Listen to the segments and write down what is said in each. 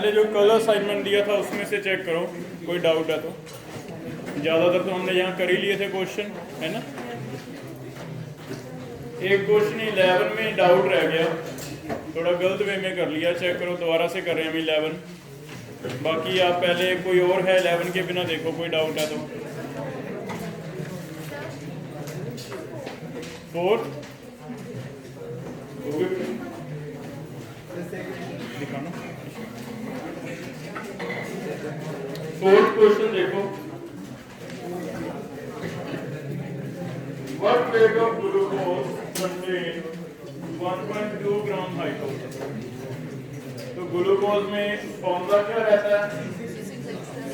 पहले जो कल असाइनमेंट दिया था उसमें से चेक करो, कोई डाउट है तो। ज़्यादातर तो हमने यहाँ कर ही लिए थे क्वेश्चन, है ना। एक क्वेश्चन 11 में डाउट रह गया, थोड़ा गलत वे में कर लिया, चेक करो, दोबारा से कर रहे हैं हम 11। बाकी आप पहले कोई और है 11 के बिना देखो, कोई डाउट है तो। फोर्थ दिखाना, फोर्थ क्वेश्चन देखो। What weight of glucose contain 1.2 gram hydrogen? तो ग्लूकोज में फॉर्मूला क्या रहता है?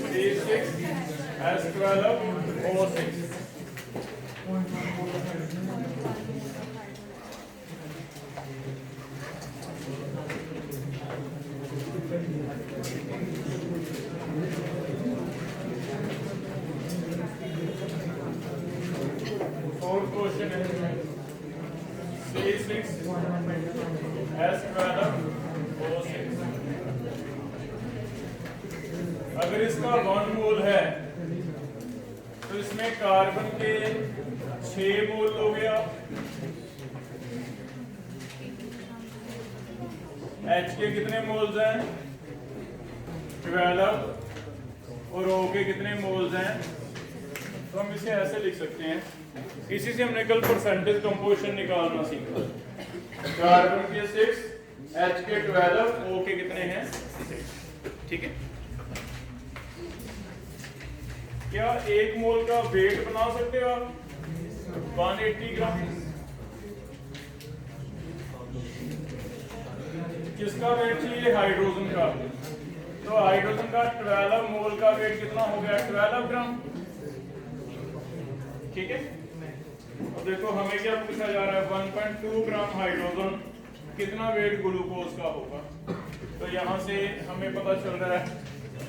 C6H12O6। फोर्थ क्वेश्चन है C6H12O6। अगर इसका 1 मोल है तो इसमें कार्बन के 6 मोल लोगे आप, H के कितने मोल्स हैं? 12। और O के कितने मोल्स हैं? तो हम इसे ऐसे लिख सकते हैं, इसी से हमने कल परसेंटेज कंपोजिशन निकालना सीखा। कार्बन के 6, H के 12, O के कितने हैं? 6। ठीक है। क्या 1 मोल का वेट बना सकते हो आप? 180 ग्राम। किसका वेट चाहिए? हाइड्रोजन का। तो हाइड्रोजन का 12 मोल का वेट कितना हो गया? 12 ग्राम। ठीक है। अब देखो हमें क्या पूछा जा रहा है, 1.2 ग्राम हाइड्रोजन, कितना वेट ग्लूकोज का होगा? तो यहाँ से हमें पता चल रहा है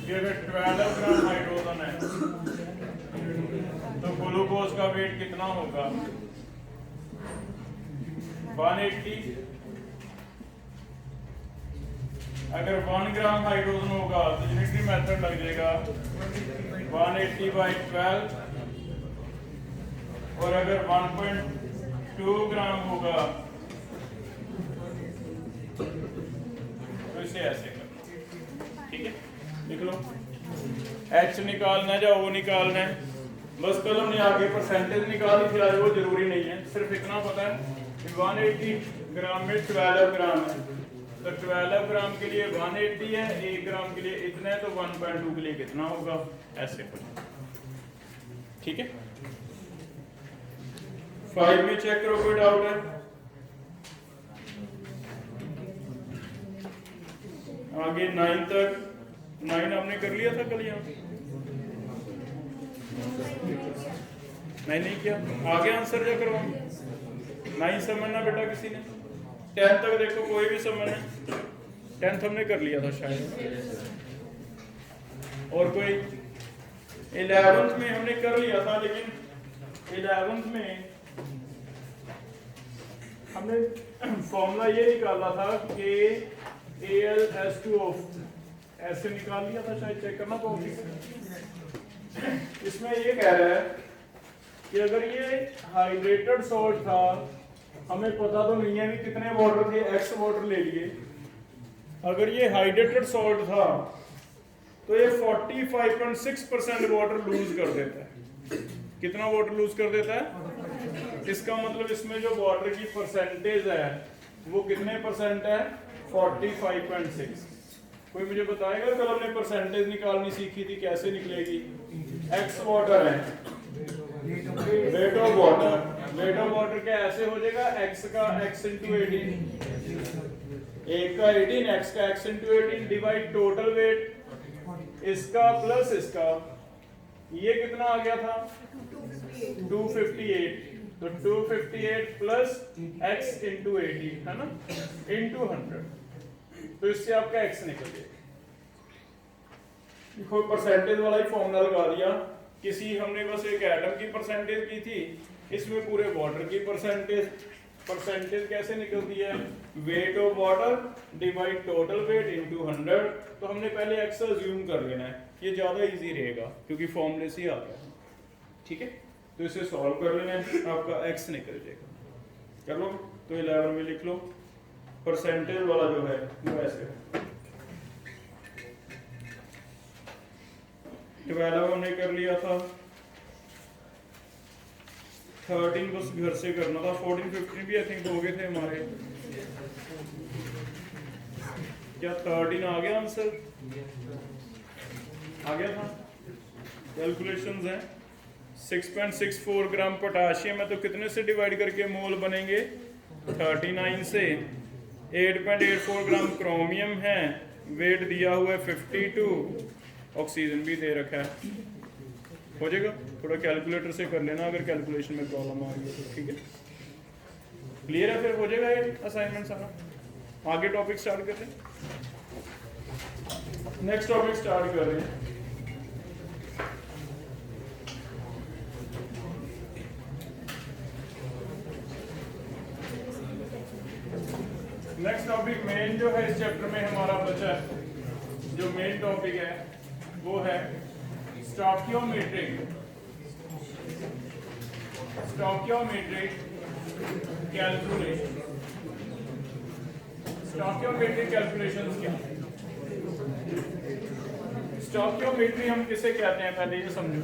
कि अगर 12 ग्राम हाइड्रोजन है तो ग्लूकोज का वेट कितना होगा? 180। अगर 1 ग्राम हाइड्रोजन होगा तो यूनिटरी मेथड लग जाएगा 180/12। और अगर 1.2 ग्राम होगा तो इसे ऐसे करना। ठीक है, लिख लो। H निकालना है या O निकालना है, बस कल हमने आगे परसेंटेज निकाली थी, आज वो जरूरी नहीं है, सिर्फ इतना पता है कि 180 ग्राम में 12 ग्राम है, तो 12 ग्राम के लिए 180 है, 1 ग्राम के लिए इतना है, तो 1.2 के लिए कितना होगा? ऐसे कुछ। ठीक है। 5 में चेक करो, कोई डाउट है? आगे 9 तक, 9 आपने कर लिया था कल यहाँ? नहीं किया, आगे आंसर क्या करो? 9 समझना बेटा किसी ने? 10 तक देखो, कोई भी समझना? 10th हमने कर लिया था शायद। और कोई? 11th में हमने कर लिया था, लेकिन 11th में हमने फॉर्मूला ये निकाला था कि AlS2O, ऐसे निकाल लिया था शायद, चेक करना तो। इसमें ये कह रहा है कि अगर ये हाइड्रेटेड सॉल्ट था, हमें पता तो नहीं है भी कितने वाटर थे, X वाटर ले लिए। अगर ये हाइड्रेटेड सॉल्ट था तो ये 45.6% वाटर लूज कर देता है। कितना वाटर लूज कर देता है? इसका मतलब इसमें जो वाटर की परसेंटेज है वो कितने परसेंट है? 45.6। कोई मुझे बताएगा, कल हमने परसेंटेज निकालनी सीखी थी, कैसे निकलेगी? X वाटर है, weight of water, weight of water क्या ऐसे हो जाएगा? X का X इंटू 18, 1 का 18, X का X into 18 divide total weight इसका प्लस इसका, ये कितना आ गया था? 258। तो 258 प्लस x इंटू 80 है ना, इंटू 100, तो इससे आपका x निकल जाएगा। देखो परसेंटेज वाला ही फॉर्मूला लगा दिया, किसी हमने बस एक एटम की परसेंटेज की थी, इसमें पूरे वाटर की परसेंटेज, परसेंटेज कैसे निकलती है, weight of water divide total weight into 100। तो हमने पहले एक्स अज्यूम कर लेना है, ये ज़्यादा इजी रहेगा क्योंकि फॉर्मूले से ही आ गया। ठीक है, तो इसे सॉल्व कर लेना है, आपका एक्स निकल जाएगा। कर लो, तो 11 में लिख लो। परसेंटेज वाला जो है वो ऐसे है, 12 हमने कर लिया था, 13 बस घर से करना था, 14 15 भी आई थिंक हो गए थे हमारे। क्या 13 आ गया आंसर? आ गया था। कैलकुलेशंस हैं, 6.64 ग्राम पोटाशियम है तो कितने से डिवाइड करके मोल बनेंगे, 39 से। 8.84 ग्राम क्रोमियम है, वेट दिया हुआ है 52, ऑक्सीजन भी दे रखा है। हो जाएगा, थोड़ा कैलकुलेटर से कर लेना अगर कैलकुलेशन में प्रॉब्लम आ रही है तो। ठीक है, क्लियर है? फिर हो जाएगा ये असाइनमेंट सारा। आगे टॉपिक स्टार्ट करते हैं, नेक्स्ट टॉपिक स्टार्ट कर रहे हैं। नेक्स्ट टॉपिक मेन जो है इस चैप्टर में हमारा बचा है, जो मेन टॉपिक है वो है स्टोइकियोमेट्रिक कैलकुलेशन। स्टोइकियोमेट्रिक कैलकुलेशंस क्या है? स्टोइकियोमेट्री हम किसे कहते हैं, पहले ये समझो।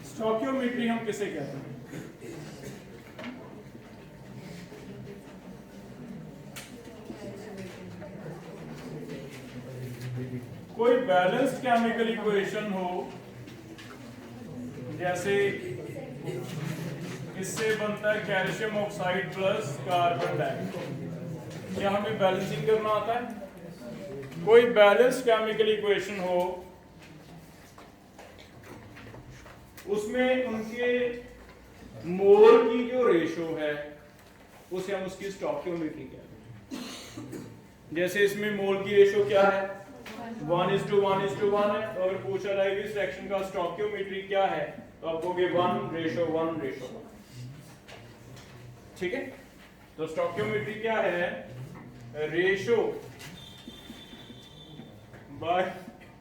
स्टोइकियोमेट्री हम किसे कहते हैं? कोई बैलेंस्ड केमिकल इक्वेशन हो, जैसे इससे बनता है calcium oxide plus carbon dioxide, क्या हमें बैलेंसिंग करना आता है? कोई बैलेंस्ड केमिकल इक्वेशन हो, उसमें उनके मोल की जो रेशो है उसे हम उसकी स्टोइकियोमेट्री कहते हैं। जैसे इसमें मोल की रेशो क्या है, 1:1:1 है। तो अगर पूछा जाए इस रिएक्शन का स्टोइकियोमेट्री क्या है तो आप कहोगे 1:1:1। ठीक है, तो स्टोइकियोमेट्री क्या है, रेशो बाय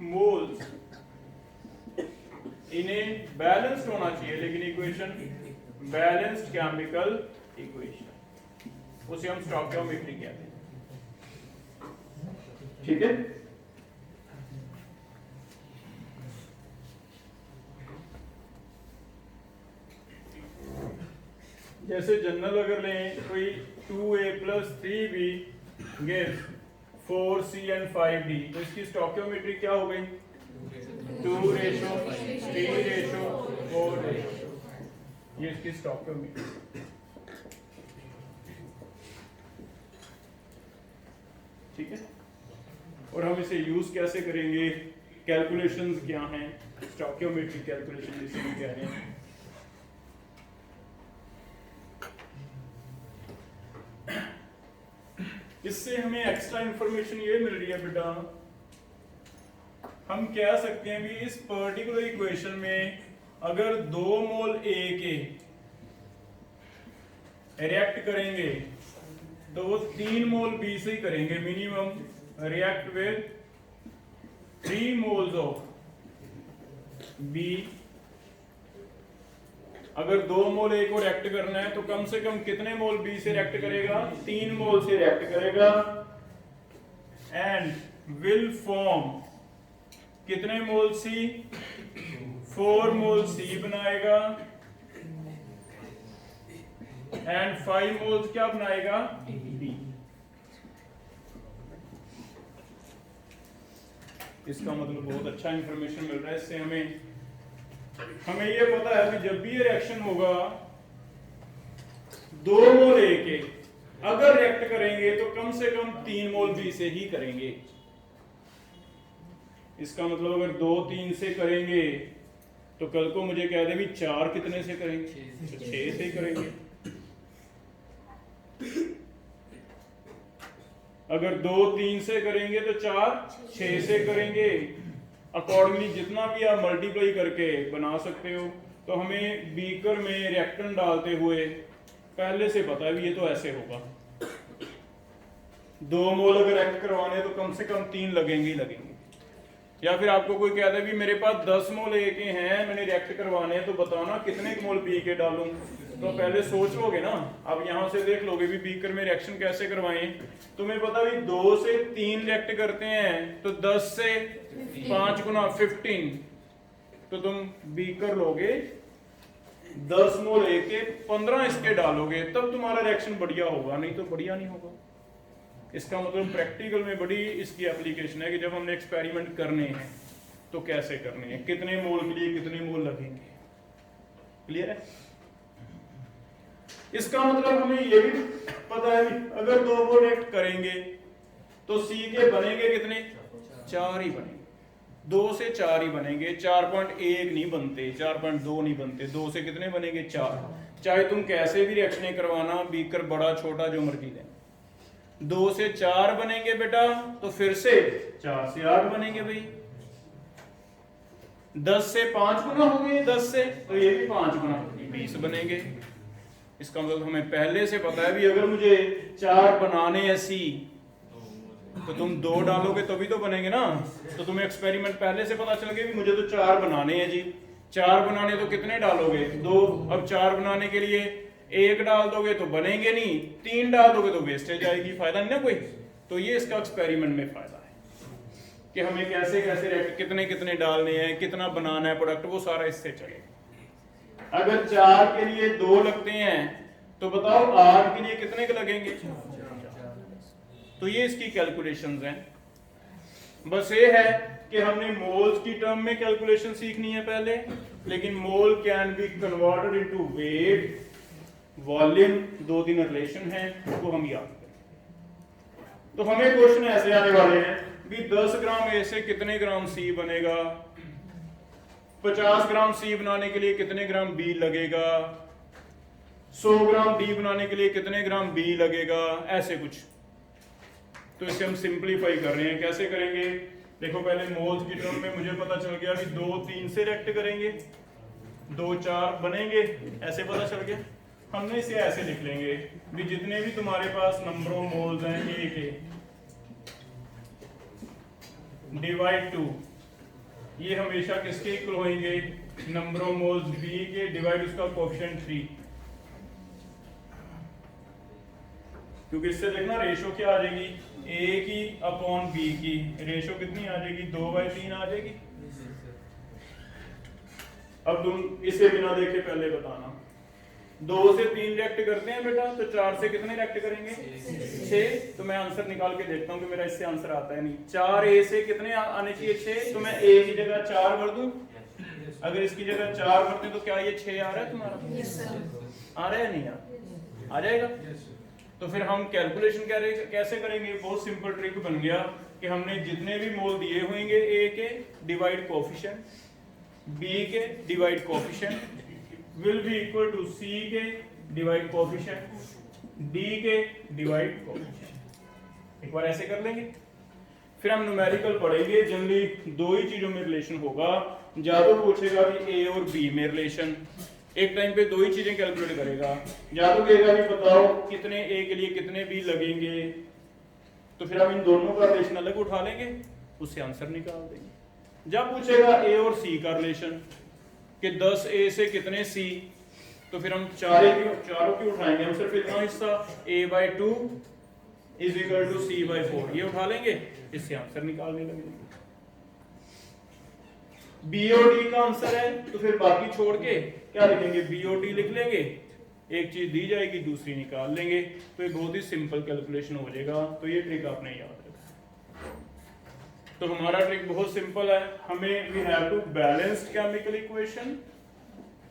मोल्स इन्हें बैलेंस्ड होना चाहिए, लेकिन इक्वेशन बैलेंस्ड केमिकल इक्वेशन, उसे हम स्टोइकियोमेट्री कहते हैं। ठीक है, जैसे जनरल अगर लें कोई 2a + 3b gives 4c and 5d, तो इसकी स्टोइकियोमेट्री क्या हो गई, 2:3:4, ये इसकी स्टोइकियोमेट्री। ठीक है, और हम इसे यूज कैसे करेंगे, कैलकुलेशंस क्या हैं, स्टोइकियोमेट्री कैलकुलेशन जिसे हम कह रहे हैं। इससे हमें एक्स्ट्रा इंफॉर्मेशन ये मिल रही है बेटा, हम कह सकते हैं कि इस पर्टिकुलर इक्वेशन में अगर 2 मोल A के रिएक्ट करेंगे तो वो 3 मोल B से ही करेंगे minimum, react with 3 moles of B। अगर 2 मोल A को रिएक्ट करना है तो कम से कम कितने मोल B से रिएक्ट करेगा, 3 मोल से रिएक्ट करेगा, एंड विल फॉर्म कितने मोल C, 4 मोल C बनाएगा, एंड 5 मोल्स क्या बनाएगा, B। इसका मतलब बहुत अच्छा इंफॉर्मेशन मिल रहा है इससे। हमें ये पता है कि जब भी ये रिएक्शन होगा 2 मोल A के अगर रिएक्ट करेंगे तो कम से कम 3 मोल B से ही करेंगे। इसका मतलब अगर 2-3 से करेंगे तो कल को मुझे कह दे भी 4 कितने से करेंगे, 6 से ही करेंगे। अगर 2-3 से करेंगे तो 4-6 से करेंगे। अकॉर्डिंगली जितना भी आप मल्टीप्लाई करके बना सकते हो। तो हमें बीकर में रिएक्टेंट डालते हुए पहले से पता है भी ये तो ऐसे होगा, 2 मोल अगर एक्ट करवाने तो कम से कम 3 लगेंगे ही लगेंगे। या फिर आपको कोई कहता है भी मेरे पास 10 मोल ए के हैं, मैंने रिएक्ट करवाने हैं, तो बताओ ना कितने मोल बी के डालूं। तो पहले सोच लोगे ना, अब यहां से देख लोगे भी बीकर में रिएक्शन कैसे करवाएं। तुम्हें पता भी 2 से 3 रिएक्ट करते हैं तो 10 से 5 गुना 15, तो तुम बीकर लोगे 10 मोल ए के 15 इसके डालोगे, तब तुम्हारा रिएक्शन बढ़िया होगा, नहीं तो बढ़िया नहीं होगा। इसका मतलब प्रैक्टिकल में बड़ी इसकी एप्लीकेशन है कि जब हमने एक्सपेरिमेंट करने हैं तो कैसे करने हैं, कितने मोल के लिए कितने मोल लगेंगे। क्लियर है? इसका मतलब हमें ये भी पता है अगर 2 मोल एक्ट करेंगे तो सी के बनेंगे कितने, 4 ही बनेंगे, 2 से 4 ही बनेंगे, 4.1 नहीं बनते, 4.2 नहीं बनते, 2 से कितने बनेंगे, 4। चाहे तुम कैसे भी रिएक्शनें करवाना, बीकर बड़ा छोटा जो मर्जी लें, 2 से 4 बनेंगे बेटा, तो फिर से 4 से 8 बनेंगे भाई, 10 से 5 गुना हो गए 10 से, तो ये भी 5 गुना 20 बनेंगे। इसका मतलब हमें पहले से पता है भी अगर मुझे 4 बनाने हैं सी, तो तुम 2 डालोगे तभी तो बनेंगे ना। तो तुम्हें एक्सपेरिमेंट पहले से पता चल गया भी मुझे तो 4 बनाने हैं जी, 4 बनाने तो कितने डालोगे, 2। अब 4 बनाने के लिए 1 डाल दोगे तो बनेंगे नहीं, 3 डाल दोगे तो वेस्टेज आएगी, फायदा नहीं ना कोई। तो ये इसका एक्सपेरिमेंट में फायदा है कि हमें कैसे कैसे रिएक्ट कितने कितने डालने हैं, कितना बनाना है प्रोडक्ट, वो सारा इससे चलेगा। अगर 4 के लिए 2 लगते हैं तो बताओ 8 के लिए कितने के लगेंगे। तो ये इसकी कैलकुलेशंस हैं। बस ये है कि हमने मोल्स की टर्म में कैलकुलेशन सीखनी है पहले, लेकिन mole can be converted into weight, volume, 2-3 relation है, वो हम याद करें। तो हमें क्वेश्चन ऐसे आने वाले हैं कि 10 ग्राम ए से कितने ग्राम सी बनेगा, 50 ग्राम सी बनाने के लिए कितने ग्राम बी लगेगा, 100 ग्राम डी बनाने के लिए कितने ग्राम बी लगेगा, ऐसे कुछ। तो इसे हम सिंपलीफाई कर रहे हैं, कैसे करेंगे। देखो पहले मोल्स की टर्म में मुझे पता चल गया कि 2-3 से रिएक्ट करेंगे, 2-4 बनेंगे, ऐसे पता चल गया। हमने इसे ऐसे लिख लेंगे भी जितने भी तुम्हारे पास नंबर ऑफ मोल्स हैं ए के डिवाइड 2, ये हमेशा किसके इक्वल होंगे, नंबर ऑफ मोल्स बी के डिवाइड उसका कोएफिशिएंट 3। क्योंकि इससे देखना रेशो क्या आ जाएगी, ए की अपॉन बी की रेशो कितनी आ जाएगी, 2/3 आ जाएगी। अब तुम इसे बिना देखे पहले बताना, 2 से 3 रिएक्ट करते हैं बेटा, तो 4 से कितने रिएक्ट करेंगे, 6। तो मैं आंसर निकाल के देखता हूं कि मेरा इससे आंसर आता है नहीं। 4 ए से कितने आने चाहिए, 6। तो मैं ए की जगह 4 भर दूं, अगर इसकी जगह 4 भरते तो क्या ये 6 आ रहा है तुम्हारा, आ रहा है नहीं आ जाएगा। तो फिर हम कैलकुलेशन कैसे करेंगे, बहुत सिंपल ट्रिक बन गया कि हमने जितने भी मोल दिए होंगे ए के डिवाइड कोएफिशिएंट, बी के divide coefficient will be equal to C के डिवाइड कोएफिशिएंट, D के डिवाइड कोएफिशिएंट। एक बार ऐसे कर लेंगे, फिर हम न्यूमेरिकल पढ़ेंगे। जनरली 2 ही चीजों में रिलेशन होगा, या तो पूछेगा कि A और B में रिलेशन, एक टाइम पे 2 ही चीजें कैलकुलेट करेगा, या तो कहेगा कि बताओ कितने A के लिए कितने B लगेंगे, तो फिर हम इन दोनों का रिलेशन अलग उठा लेंगे, उससे आंसर निकाल देंगे। जब पूछेगा A और C का रिलेशन कि 10 ए से कितने सी, तो फिर हम चारों की उठाएंगे, हम सिर्फ इतना हिस्सा a/2 is equal to c/4 ये उठा लेंगे, इससे आंसर निकालने लगेंगे। बी और डी का आंसर है तो फिर बाकी छोड़ के क्या लिखेंगे, बी और डी लिख लेंगे, एक चीज दी जाएगी दूसरी निकाल लेंगे। तो ये बहुत ही सिंपल कैलकुलेशन हो जाएगा। तो ये ट्रिक आपने याद रखना। तो हमारा ट्रिक बहुत सिंपल है, हमें we have to balanced chemical equation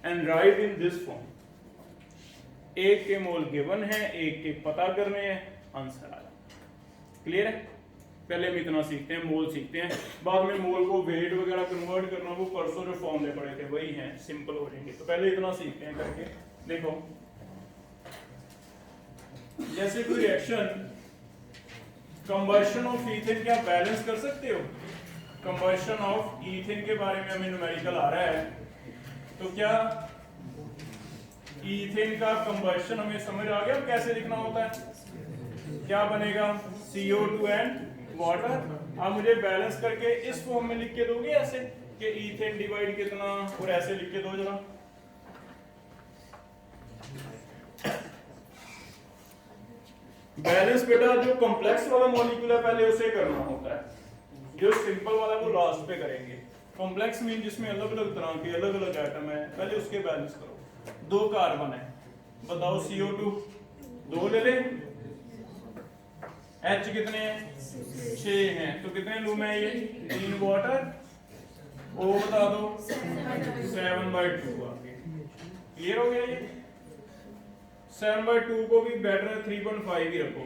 and write in this form. एक के मोल गिवन है, एक के पता करने हैं, आंसर आ जाए। क्लियर है? पहले हम इतना सीखते हैं, मोल सीखते हैं, बाद में मोल को वेट वगैरह कन्वर्ट करना वो परसों जो फॉर्मूले पढ़े थे वही हैं, सिंपल हो जाएंगे। तो पहले इतना सीखते हैं करके। देखो जैसे कोई रिएक्शन कंबशन ऑफ ईथेन क्या बैलेंस कर सकते हो? कंबशन ऑफ ईथेन के बारे में हमें न्यूमेरिकल आ रहा है, तो क्या ईथेन का कंबशन हमें समझ आ गया कैसे लिखना होता है? क्या बनेगा? CO2 and water. आप मुझे बैलेंस करके इस फॉर्म में लिख के दोगे ऐसे कि ईथेन डिवाइड कितना, और ऐसे लिख के दो जरा। बैलेंस बेटा जो कॉम्प्लेक्स वाला मॉलिक्यूल है पहले उसे करना होता है, जो सिंपल वाला वो लास्ट पे करेंगे। कॉम्प्लेक्स मीन जिसमें अलग अलग तरह के अलग अलग आइटम है, पहले उसके बैलेंस करो। 2 कार्बन है, बताओ CO2 2 ले ले, H कितने हैं? 6 हैं, तो कितने लूम है ये? 3 वाटर, O बता दो 7/2 आगे। क्लियर हो गया ये? 7/2 को भी बेटर 3.5 ही रखो,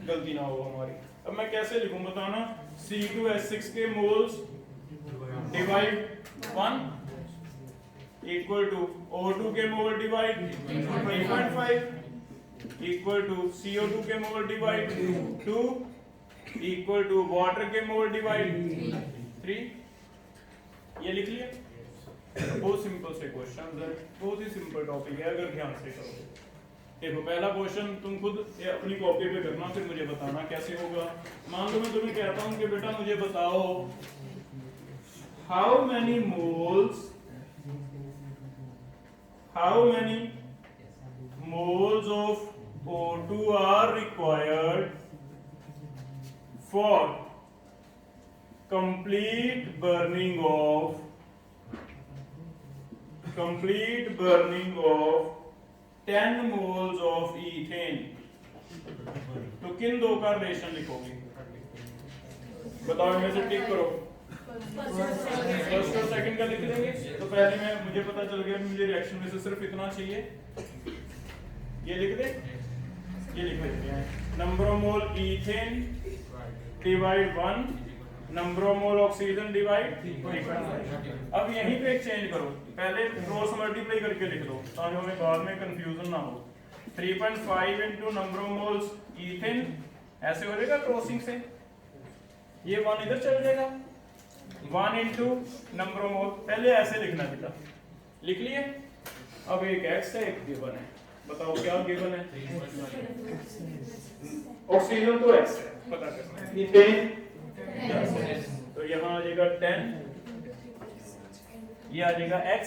गलती ना हो हमारी। अब मैं कैसे लिखूं बताना? C2H6 के moles divide 1 equal to O2 के mole divide 3.5 equal to CO2 के mole divide 2 equal to water के मोल डिवाइड 3। ये लिख लिया। बहुत सिंपल से क्वेश्चन है, बहुत ही सिंपल टॉपिक है अगर ध्यान से करोगे। देखो पहला क्वेश्चन तुम खुद अपनी कॉपी पे करना, फिर मुझे बताना कैसे होगा। मान लो मैं तुम्हें कहता हूं कि बेटा मुझे बताओ how many moles of O2 are required for complete burning of 10 moles of ethane। तो किन दो का रिलेशन लिखोगे? बताओ, इनमें से टिक करो। फर्स्ट और सेकंड का लिख देंगे। तो पहले मैं मुझे पता चल गया मुझे रिएक्शन में से सिर्फ इतना चाहिए, ये लिख दे, ये लिख देते हैं। Number of mole ethane divide 1, number of mole oxygen divide 3.5। अब यहीं पे एक चेंज करो, पहले क्रॉस मल्टीप्लाई करके लिख दो ताकि हमें बाद में कंफ्यूजन ना हो। 3.5 into number of moles ethane, ऐसे हो जाएगा क्रॉसिंग से, ये 1 इधर चल जाएगा। 1 इनटू नंबर ऑफ मोल, पहले ऐसे लिखना बेटा, लिख लिए। अब एक x है एक गिवन है, बताओ क्या गिवन है? ऑक्सीजन तो x है, पता करना है। ईथेन तो यहाँ आ जाएगा 10, ये आ जाएगा x।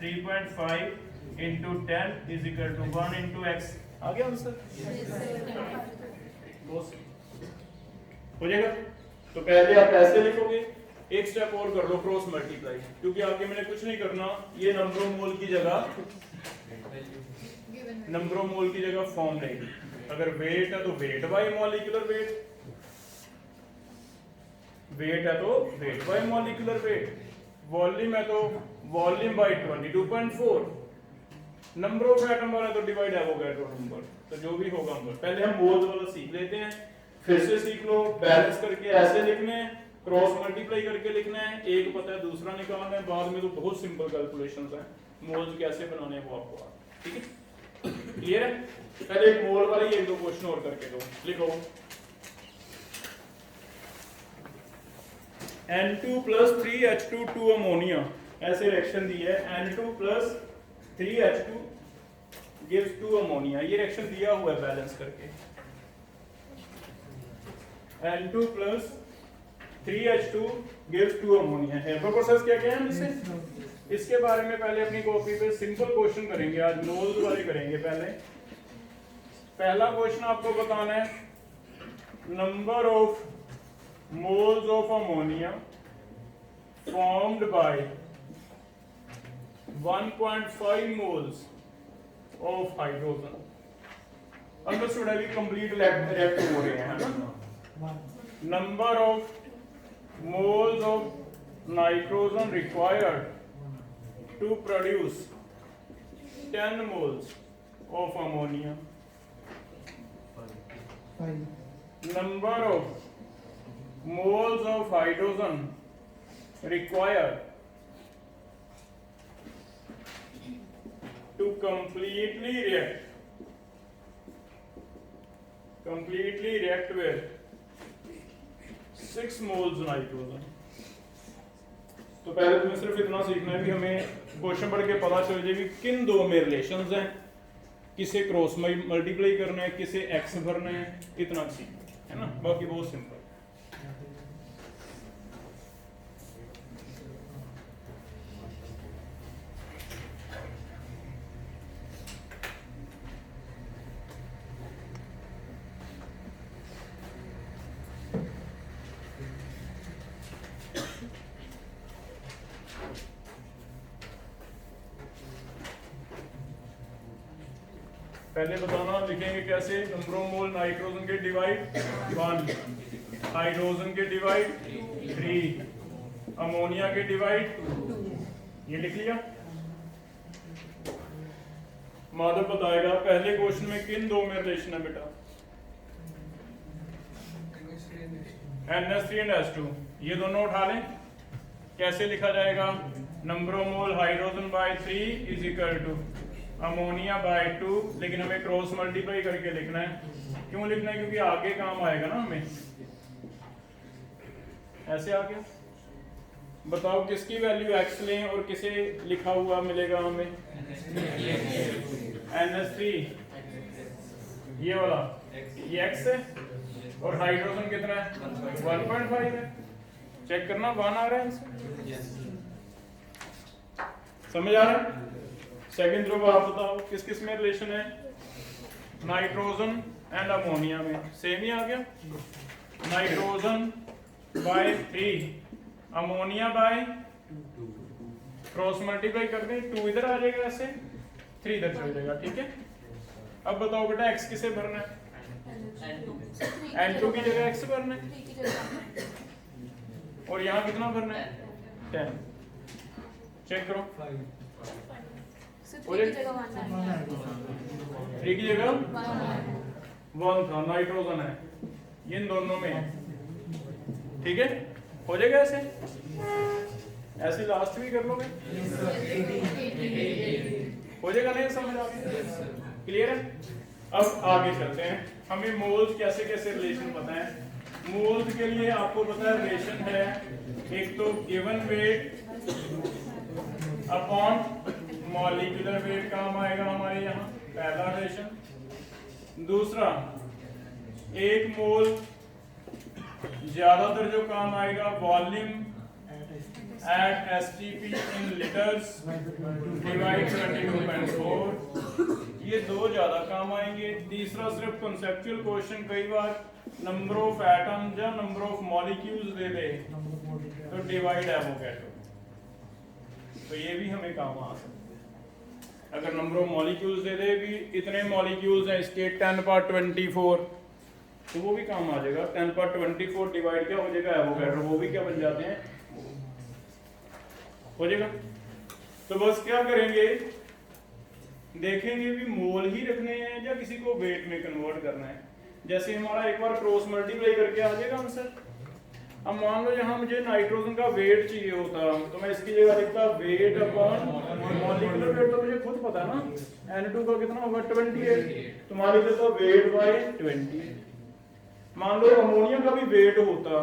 3.5 into 10 is equal to 1 into x। आ गया आंसर? हो जाएगा। तो पहले आप ऐसे लिखोगे, एक स्टेप और कर लो क्रॉस मल्टीप्लाई, क्योंकि आगे मैंने कुछ नहीं करना। ये नंबर ऑफ मोल की जगह फॉर्म लेगी। अगर वेट है तो weight by molecular weight, weight है तो weight by molecular weight, volume है तो volume by 22.4, number of atom वाला तो डिवाइड एवोगैड्रो नंबर। तो जो भी होगा नंबर, पहले हम मोल्स वाला सीख लेते हैं, फिर से सीख लो। बैलेंस करके ऐसे लिखने हैं, क्रॉस मल्टीप्लाई करके लिखना है, एक पता है दूसरा निकालना है, बाद में तो बहुत सिंपल कैलकुलेशंस हैं, मोल्स कैसे बनाने हैं वो आपको आता है। ठीक है, क्लियर है? पहले एक मोल वाले एक दो क्वेश्चन और करके दो। लिखो N2 plus 3H2 2 अमोनिया, ऐसे रिएक्शन दी है। N2 plus 3H2 gives 2 ammonia, ये रिएक्शन दिया हुआ है बैलेंस करके। N2 plus 3H2 gives 2 ammonia है। तो प्रोसेस क्या क्या है इससे, इसके बारे में पहले अपनी कॉपी पे सिंपल क्वेश्चन करेंगे, आज मोल्स वाले करेंगे। पहला क्वेश्चन आपको बताना है, number of moles of ammonia formed by 1.5 moles of hydrogen। Understood है, कंप्लीट रिएक्ट हो रहे हैं, है ना? Number of moles of nitrogen required to produce 10 moles of ammonia। number of moles of hydrogen required to completely react with 6 moles nitrogen. तो पहले तुम्हें सिर्फ इतना सीखना है कि हमें क्वेश्चन पढ़ के पता चल जाए कि किन दो में रिलेशंस हैं, किसे क्रॉस मल्टीप्लाई करना है, किसे एक्स भरना है, इतना सीखना है ना, बाकी बहुत सिंपल। पहले बताना लिखेंगे कैसे, नंबर ऑफ मोल नाइट्रोजन के डिवाइड 1, हाइड्रोजन के डिवाइड 3, अमोनिया के डिवाइड 2, ये लिख लिया। माधव बताएगा पहले क्वेश्चन में किन दो में रिलेशन है बेटा, NH3 एंड H2, ये दोनों उठा लें। कैसे लिखा जाएगा, number of mole hydrogen by 3 is equal to ammonia by 2, लेकिन हमें क्रॉस मल्टीप्लाई करके लिखना है। क्यों लिखना है, क्योंकि आगे काम आएगा ना हमें। ऐसे आ गया। बताओ किसकी वैल्यू x लें और किसे लिखा हुआ मिलेगा हमें, NH3, ये वाला, ये x है और हाइड्रोजन कितना है 1.5 है। चेक करना 1 आ रहा है इसमें, समझ आ रहा है। सेकंड ध्रुव आप बताओ किस किस में रिलेशन है, नाइट्रोजन एंड अमोनिया में सेम ही आ गया, nitrogen by 3, ammonia by 2, cross multiply कर दें, 2 इधर आ जाएगा ऐसे, 3 इधर चल जाएगा, ठीक है। अब बताओ बेटा x किसे भरना है, N2 की जगह x भरना है, और यहाँ कितना भरना है 10। चेक करो, 3 की जगह 1 था, नाइट्रोजन है ये इन दोनों में, ठीक है। हो जाएगा ऐसे, ऐसे लास्ट भी कर लोगे, हो जाएगा नहीं, समझ आ गया, क्लियर है। अब आगे चलते हैं, हमें मोल्स कैसे कैसे रिलेशन पता है। मोल्स के लिए आपको पता है रिलेशन है, एक तो given weight upon molecular wait काम आएगा हमारे यहाँ, पहला रिलेशन। दूसरा, एक मोल ज्यादातर जो काम आएगा volume at STP in litres divide 22.4, ये दो ज्यादा काम आएंगे। तीसरा सिर्फ कॉन्सेप्चुअल क्वेश्चन कई बार नंबर ऑफ एटम्स या नंबर ऑफ मॉलिक्यूल्स दे दे तो डिवाइड एवोगैड्रो, तो ये भी हमें काम आ सकता है। अगर नंबर ऑफ मॉलिक्यूल्स दे दे भी इतने मॉलिक्यूल्स हैं इसके 10 पावर 24, तो वो भी काम आ जाएगा। 10 पावर 24 डिवाइड क्या हो जाएगा एवोगैड्रो, वो भी क्या बन जाते हैं, हो जाएगा। तो बस क्या करेंगे, देखेंगे भी मोल ही रखने हैं या किसी को वेट में कन्वर्ट करना है। जैसे हमारा एक बार क्रॉस मल्टीप्लाई करके आ जाएगा आंसर। अब मान लो यहाँ मुझे नाइट्रोजन का वेट चाहिए होता तो मैं इसकी जगह लिखता वेट अपॉन मॉलिक्यूलर वेट, तो मुझे खुद पता है ना N2 का कितना होगा 28, तो मान लीजिए वेट बाय 20। मान लो अमोनिया का भी वेट होता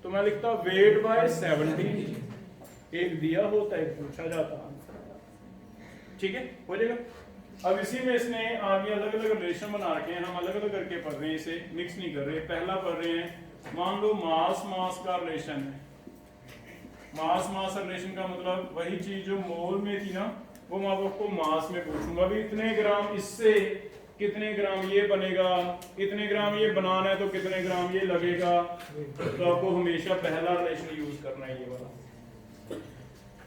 तो मैं लिखता वेट बाय 70, एक दिया होता है पूछा जाता, ठीक है, हो जाएगा। अब इसी में इसने आगे अलग अलग रिलेशन बना रखे हैं, हम अलग अलग करके पढ़ रहे हैं, इसे मिक्स नहीं कर रहे। पहला पढ़ रहे हैं, मान लो मास मास का रिलेशन है। मास मास रिलेशन का मतलब वही चीज जो मोल में थी ना, वो मैं आपको मास में पूछूंगा भी इतने ग्राम इससे कितने ग्राम ये बनेगा, इतने ग्राम ये बनाना है तो कितने ग्राम ये लगेगा। तो आपको हमेशा पहला रिलेशन यूज करना है, ये वाला,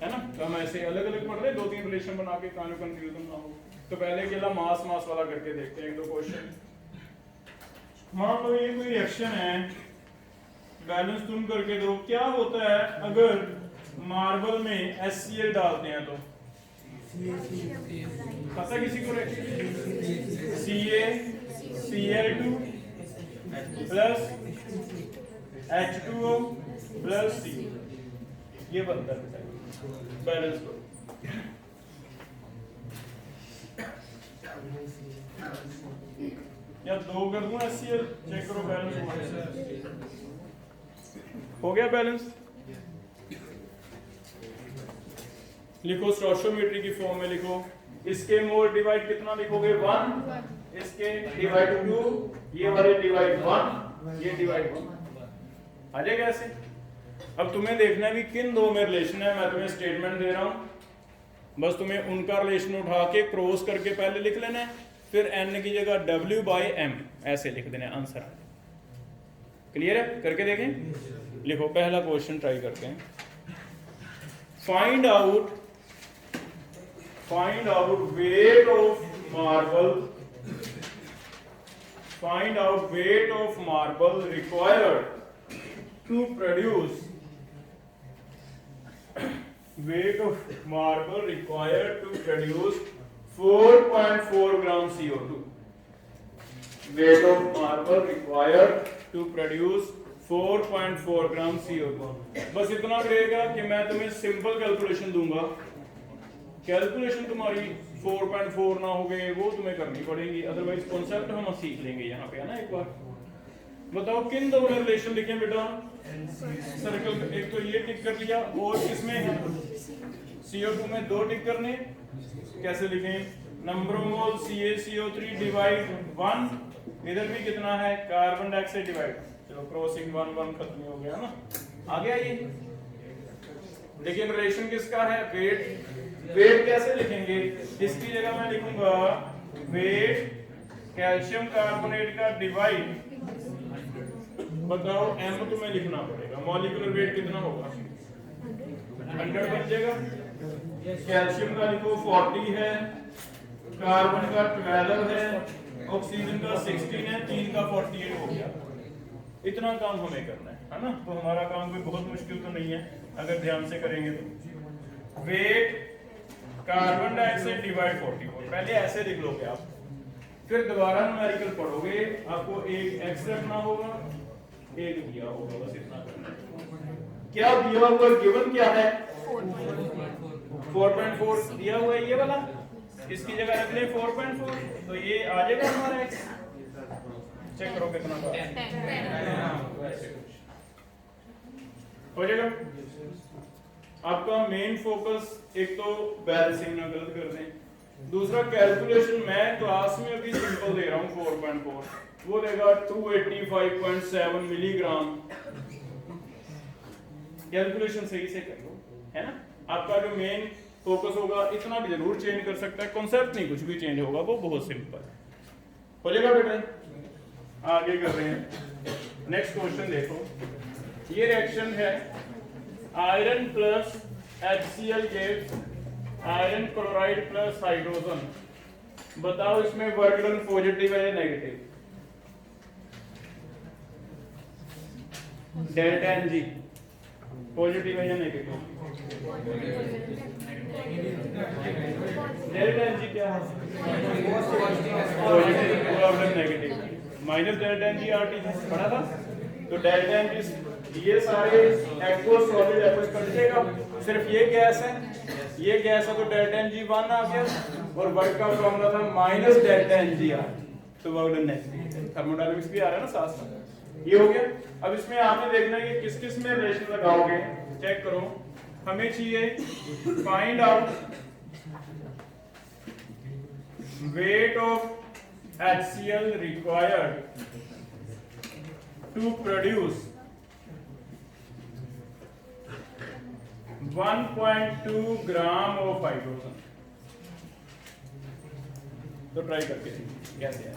है ना। तो हम ऐसे अलग अलग पढ़ रहे हैं, 2-3 रिलेशन बना के कानो कंफ्यूजन ना हो। तो पहले अकेला मास मास वाला करके देखते हैं, एक दो क्वेश्चन। मान लो ये कोई रिएक्शन है, बैलेंस तुम करके दो। क्या होता है अगर मार्बल में HCl डालते हैं तो, पता किसी को CaCl2 plus H2O plus C, ये बनता है बैलेंस को। या 2 कर दूं HCl, चेक करो बैलेंस हो। हो गया बैलेंस। लिखो स्टोइचियोमेट्री की फॉर्म में लिखो, इसके मोल डिवाइड कितना लिखोगे 1, इसके डिवाइड 2, ये वाले डिवाइड 1, ये डिवाइड 1 आ जाएगा ऐसे। अब तुम्हें देखना है कि किन दो में रिलेशन है, मैं तुम्हें स्टेटमेंट दे रहा हूं, बस तुम्हें उनका रिलेशन उठा के क्रॉस करके पहले लिख लेना है, फिर n की जगह W/m ऐसे लिख देना है, आंसर। क्लियर है? करके देखें। लिखो पहला क्वेश्चन ट्राई करते हैं। Find out weight of marble, find out weight of marble required to produce, weight of marble required to produce 4.4 gram CO2, weight of marble required to produce 4.4 gram CO2। बस इतना रहेगा कि मैं तुम्हें simple calculation दूंगा, calculation तुम्हारी 4.4 ना हो गए वो तुम्हें करनी पड़ेगी, अदरवाइज कॉन्सेप्ट हम सीख लेंगे यहाँ पे, है ना। एक बार बताओ किन दो में रिलेशन लिखे बेटा, सर्कल एक तो ये टिक कर लिया, और इसमें CO2 में 2 टिक करने, कैसे लिखें, number of mole CaCO3 divide 1, इधर भी कितना है कार्बन डाइऑक्साइड डिवाइड, चलो क्रॉसिंग 1 1 खत्म हो गया ना, आ गया ये। लेकिन रिलेशन किसका है, वेट कैसे लिखेंगे, इसकी जगह मैं लिखूंगा वेट कैल्शियम कार्बोनेट का डिवाइड, बताओ m तुम्हें लिखना पड़ेगा, मॉलिक्यूलर वेट कितना होगा 100 बन जाएगा, कैल्शियम का लिखो 40 है, कार्बन का 12 है, ऑक्सीजन का 16 है, 3 का 48 हो गया। इतना काम हमें करना है ना, तो हमारा काम कोई बहुत मुश्किल तो नहीं है अगर ध्यान से करेंगे तो। वेट कार्बन डाइऑक्साइड डिवाइड 44, पहले ऐसे लिख लोगे आप, फिर दोबारा न्यूमेरिकल पढ़ोगे, आपको एक x रखना होगा, एक दिया होगा, बस इतना करना है। क्या दिया हुआ गिवन क्या है 4.4 दिया हुआ है ये वाला, इसकी जगह रख ले 4.4, तो ये आ जाएगा हमारा x। चेक करो कितना हो जाएगा। आपका मेन फोकस एक तो बैलेंसिंग ना गलत कर दें, दूसरा कैलकुलेशन मैं क्लास में अभी सिंपल दे रहा हूँ 4.4, वो देगा 285.7 मिलीग्राम, कैलकुलेशन सही से कर लो, है ना। आपका जो मेन फोकस होगा इतना भी जरूर चेंज कर सकता है, कॉन्सेप्ट नहीं कुछ भी चेंज होगा, वो बहुत सिंपल हो जाएगा बेटा। आगे कर रहे हैं, नेक्स्ट क्वेश्चन देखो, ये रिएक्शन है iron plus HCl gives iron chloride plus hydrogen, बताओ इसमें वर्क डन पॉजिटिव है या नेगेटिव, डेल्टा Ng पॉजिटिव है या नेगेटिव, डेल्टा Ng क्या है positive, work done negative, minus delta Ng RT पढ़ा था, तो डेल्टा Ng ये सारे एक्वस सॉलिड एक्वस कर दीजिएगा, सिर्फ ये गैस है, ये गैस है तो डेल्टा Ng 1 आ गया, और वर्क का फॉर्मूला था माइनस डेल्टा Ng, तो वर्क डन नेगेटिव, थर्मोडायनामिक्स भी आ रहा है ना साथ साथ, ये हो गया। अब इसमें आपने देखना है कि किस किस में रिलेशन लगाओगे, चेक करो। हमें चाहिए find out weight of HCl required to produce 1.2 gram of hydrogen, तो ट्राई करके कैसे है।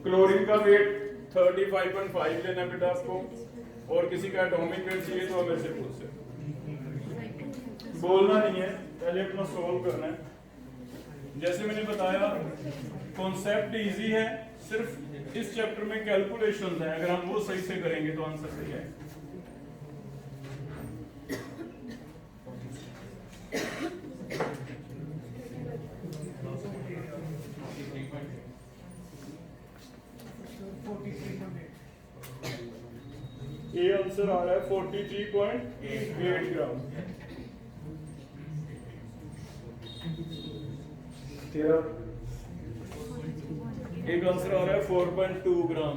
क्लोरीन का वेट 35.5 लेना बेटा आपको, और किसी का एटॉमिक वेट चाहिए तो मेरे से पूछ सकते, बोलना नहीं है, पहले अपना सॉल्व करना है। जैसे मैंने बताया कॉन्सेप्ट इजी है, सिर्फ इस चैप्टर में कैलकुलेशंस हैं, अगर हम वो सही से करेंगे तो आंसर सही है। ये आंसर आ रहा है 43.8 ग्राम। तेरा एक आंसर आ रहा है 4.2 ग्राम।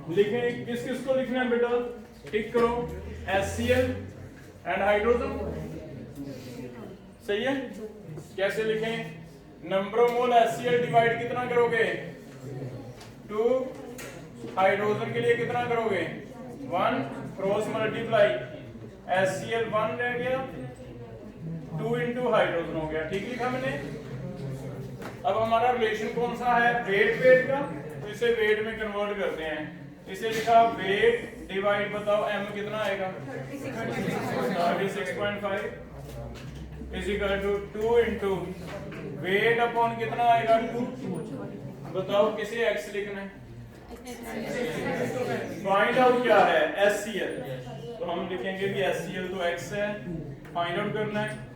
लिखें, किस किस को लिखना है बेटा? टिक करो। HCl एंड हाइड्रोजन, सही है। कैसे लिखें? Number of mole HCl divide कितना करोगे? 2। हाइड्रोजन के लिए कितना करोगे? 1। क्रॉस मल्टीप्लाई, HCl 1 रह गया, 2 इंटू हाइड्रोजन हो गया। ठीक लिखा मैंने। अब हमारा रिलेशन कौन सा है? वेट का। तो इसे वेट में कन्वर्ट करते हैं। इसे लिखा वेट डिवाइड, बताओ m कितना आएगा? 36.5 is equal to 2 into weight upon कितना आएगा? 2। बताओ किसे x लिखना है? फाइंड आउट क्या है? HCl। तो हम लिखेंगे कि HCl तो x है, फाइंड आउट करना है।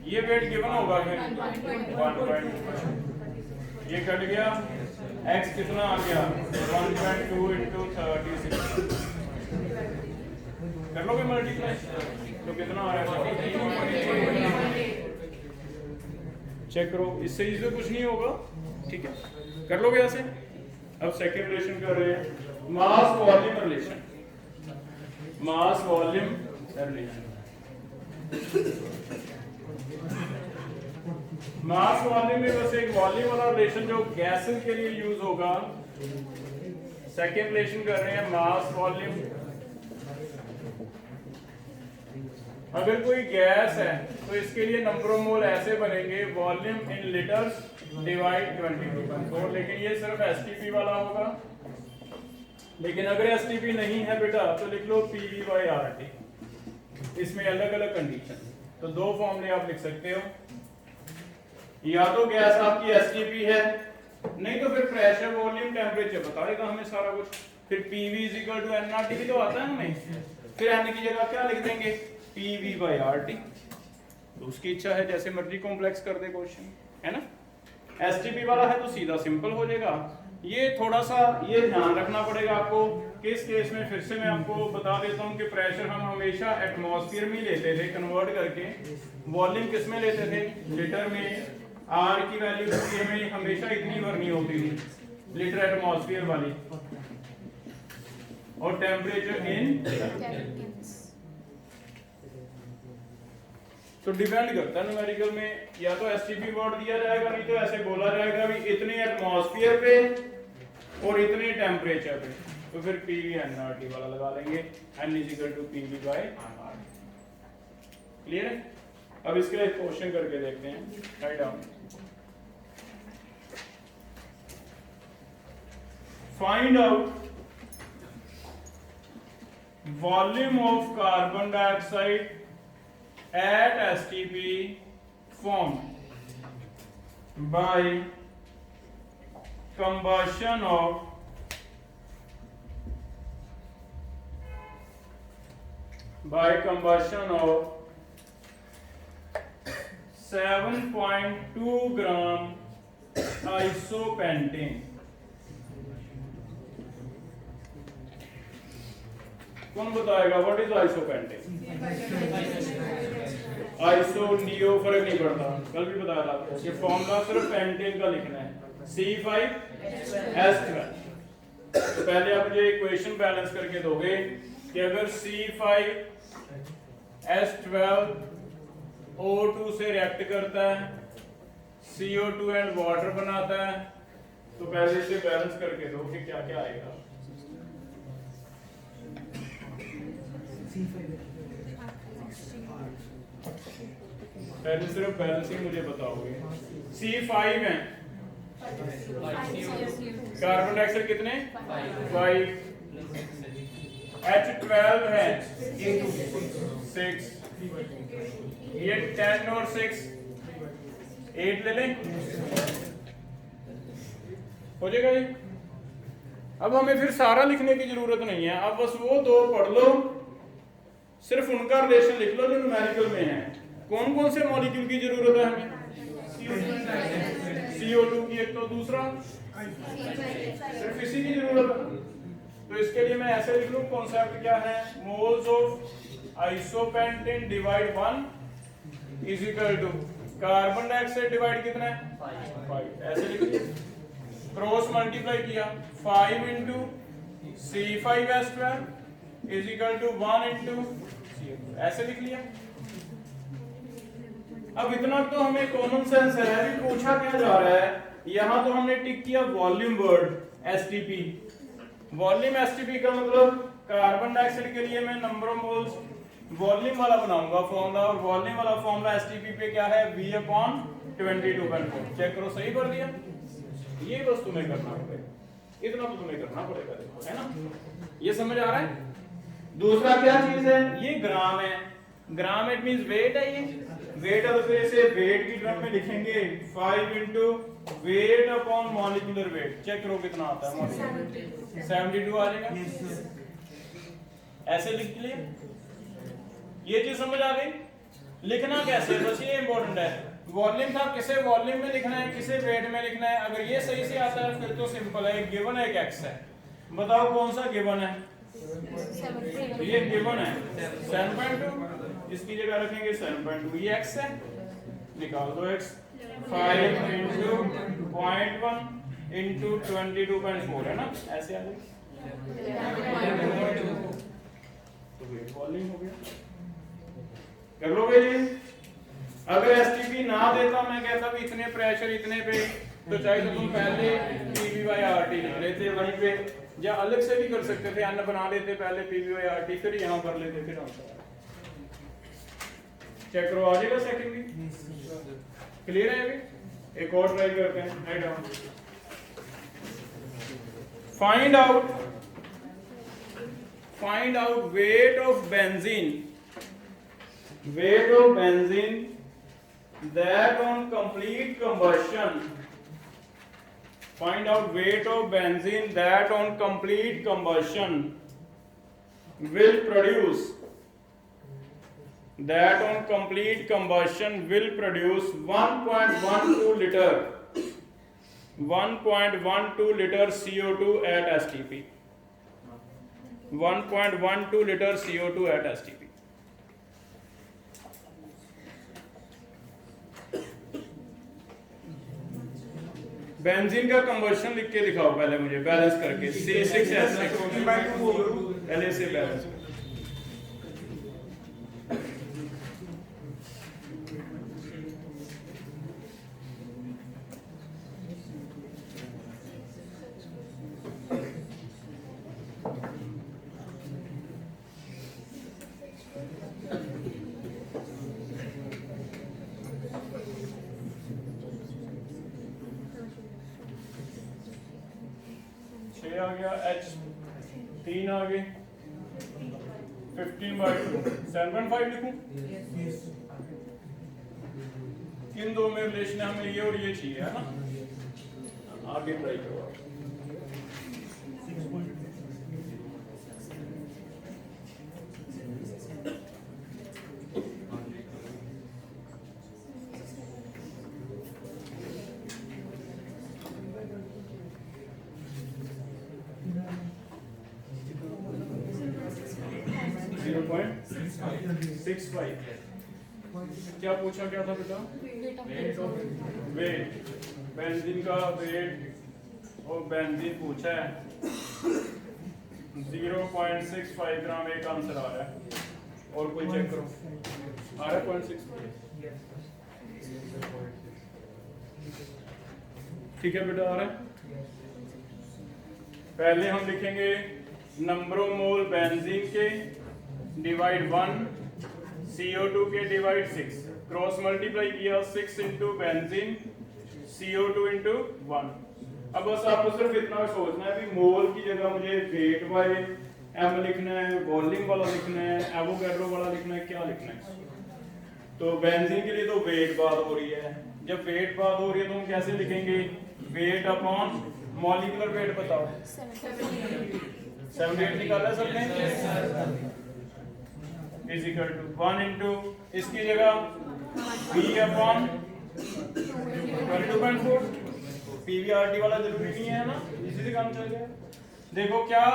ये वेट गिवन होगा फिर 1.2, ये कट गया, x कितना आ गया? 1.2 इंटू 36। कर लोगे मल्टीप्लाई तो कितना आ रहा है? चेक करो, इससे इसे कुछ नहीं होगा। ठीक है, कर लोगे ऐसे। अब सेकेंड रिलेशन कर रहे हैं, mass volume relation. Mass volume relation, mass volume में बस एक वॉल्यूम वाला रिलेशन जो गैसेस के लिए यूज होगा। सेकेंड रिलेशन कर रहे हैं मास वॉल्यूम। अगर कोई गैस है तो इसके लिए नंबर ऑफ मोल ऐसे बनेंगे, वॉल्यूम इन लीटर्स डिवाइड 22.4। लेकिन ये सिर्फ एसटीपी वाला होगा। लेकिन अगर एसटीपी नहीं है बेटा तो लिख लो PV/RT। इसमें अलग अलग कंडीशन, तो दो फॉर्मूले आप लिख सकते हो। या तो गैस आपकी एसटीपी है, नहीं तो फिर प्रेशर, वॉल्यूम, टेम्परेचर बताएगा हमें सारा कुछ। फिर PV = nRT भी तो आता है हमें। फिर n की जगह क्या लिख देंगे? PV/RT। तो उसकी इच्छा है जैसे मर्जी कॉम्प्लेक्स कर दे क्वेश्चन, है ना। एसटीपी वाला है तो सीधा सिंपल हो जाएगा। ये थोड़ा सा ये ध्यान रखना पड़ेगा आपको। किस केस में? फिर से मैं आपको बता देता हूँ कि प्रेशर हम हमेशा एटमॉस्फेयर में लेते थे कन्वर्ट करके। वॉल्यूम किस में लेते थे? लीटर में। R की वैल्यू हमें हमेशा इतनी भरनी होती थी, लीटर एटमॉस्फेयर वाली। और टेम्परेचर इन, तो डिपेंड करता है न्यूमेरिकल में, या तो एसटीपी वर्ड दिया जाएगा, नहीं तो ऐसे बोला जाएगा भी इतने एटमॉस्फेयर पे और इतने टेम्परेचर पे। तो फिर PV/nRT वाला लगा लेंगे, n = PV/nRT। क्लियर है? अब इसके लिए क्वेश्चन करके देखते हैं। Write down, find out volume of carbon dioxide at STP formed by combustion of 7.2 gram isopentane। कौन बताएगा what is isopentane? Iso neo फर्क नहीं पड़ता, कल भी बताया था आपको। ये फॉर्मूला सिर्फ पेंटेन का लिखना है, C5H12। तो पहले आप मुझे इक्वेशन बैलेंस करके दोगे कि अगर C5H12 O2 से रिएक्ट करता है, CO2 एंड वाटर बनाता है, तो पहले इसे बैलेंस करके दो कि क्या क्या आएगा। पहले सिर्फ बैलेंसिंग मुझे बताओगे। C5 है, कार्बन डाइऑक्साइड कितने? 5। H12 है 6, ये 10 और 6 8 ले लें, हो जाएगा ये। अब हमें फिर सारा लिखने की जरूरत नहीं है, अब बस वो दो पढ़ लो, सिर्फ उनका रिलेशन लिख लो जो न्यूमेरिकल में है। कौन कौन से मॉलिक्यूल की जरूरत है हमें? CO2 की एक, तो दूसरा सिर्फ इसी की जरूरत है। तो इसके लिए मैं ऐसे लिख लूं, कॉन्सेप्ट क्या है, moles of isopentane divide 1 is equal to carbon dioxide divide कितना है 5, ऐसे लिख लिया। क्रॉस मल्टीप्लाई किया 5 into C5H12 is equal to 1 into CO2, ऐसे लिख लिया। अब इतना तो हमें कॉमन सेंस है, अभी पूछा क्या जा रहा है, यहां तो हमने टिक किया volume word STP। Volume STP का मतलब कार्बन डाइऑक्साइड के लिए मैं नंबर ऑफ मोल्स वॉल्यूम वाला बनाऊंगा फॉर्मूला, और वॉल्यूम वाला फॉर्मूला STP पे क्या है V/22.4। चेक करो सही कर दिया। ये बस तुम्हें करना पड़ेगा, इतना तो तुम्हें करना पड़ेगा, है ना, ये समझ आ रहा है। दूसरा क्या चीज है, ये ग्राम है, ग्राम इट मींस वेट है, ये वेट है, तो फिर इसे वेट की टर्म में लिखेंगे 5 into weight upon molecular weight. Check करो कितना आता है, 72 आ जाएगा, ऐसे लिख लिए। ये चीज समझ आ गई। लिखना कैसे, बस ये इंपॉर्टेंट है। वॉल्यूम था, किसे वॉल्यूम में लिखना है, किसे वेट में लिखना है। अगर ये सही से आता है फिर तो सिंपल है, एक गिवन है, एक एक्स है। बताओ कौन सा गिवन है, तो ये गिवन है 7.2, इसकी जगह रखेंगे 7.2, ये एक्स है, निकाल दो एक्स। 5 इंटू 0.1 इंटू 22.4 है ना, ऐसे आ जाएगा, तो वेट वॉल्यूम हो गया। कर लोगे जी। अगर STP ना देता, मैं कहता भी इतने प्रेशर इतने पे, तो चाहे तो तुम पहले PV/RT लिख लेते वहीं पे, या अलग से भी कर सकते थे, n बना लेते पहले PV/RT, फिर यहाँ कर लेते, फिर आंसर। चेक करो आ जाएगा सेकंड भी, क्लियर है अभी। एक और ट्राई करते हैं, write down. Find out weight of benzene, weight of benzene that on complete combustion, find out weight of benzene that on complete combustion will produce 1.12 liter 1.12 liter CO2 at STP, 1.12 liter CO2 at STP। Benzene का combustion लिख के दिखाओ पहले मुझे, balance करके C6H6 पहले से balance. आ गया, H3 आ गए, 15/2 7.5 लिखूं। किन दो में रिलेशन है, हमें ये और ये चाहिए, है ना। आगे ट्राई करो। क्या पूछा क्या था बेटा, वेट, बेंजीन का वेट, और बेंजीन पूछा है 0.65 ग्राम, एक आंसर आ रहा है। और कोई चेक करो, आ रहा है 0.65, ठीक है बेटा, आ रहा है। पहले हम लिखेंगे नंबर ऑफ मोल बेंजीन के डिवाइड 1, CO2 के डिवाइड 6, क्रॉस मल्टीप्लाई किया 6 इंटू बेंजीन CO2 इंटू 1। अब बस आपको सिर्फ इतना सोचना है कि मोल की जगह मुझे वेट बाय m लिखना है, वॉल्यूम वाला लिखना है, एवोगैड्रो वाला लिखना है, क्या लिखना है। तो बेंजीन के लिए तो वेट बात हो रही है, जब वेट बात हो रही है तो हम कैसे लिखेंगे, वेट अपॉन मॉलिक्यूलर वेट बताओ। 78 निकाला सबने, इज इक्वल टू 1 इंटू इसकी जगह V अपॉन 22.4। PVRT वाला जरूरी नहीं है ना, इसी से काम चल गया। देखो क्या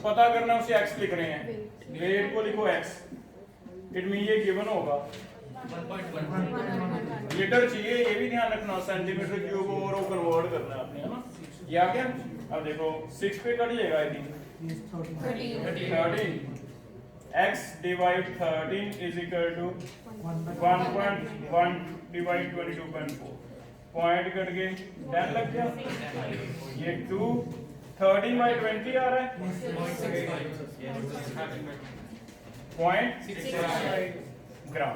पता करना है, उसे x लिख रहे हैं, वेट को लिखो x, इट मीन ये गिवन होगा 1.1 लीटर चाहिए, ये भी ध्यान रखना, सेंटीमीटर क्यूब और वो कन्वर्ट करना है आपने, है ना। या क्या, अब देखो 6 पे कट जाएगा, I think 13 x divide 13 is equal to 1.1 divide 22.4, point cut गए 10 लग गया, ये 2 13 बाई 20 आ रहा है, 0.65 ग्राम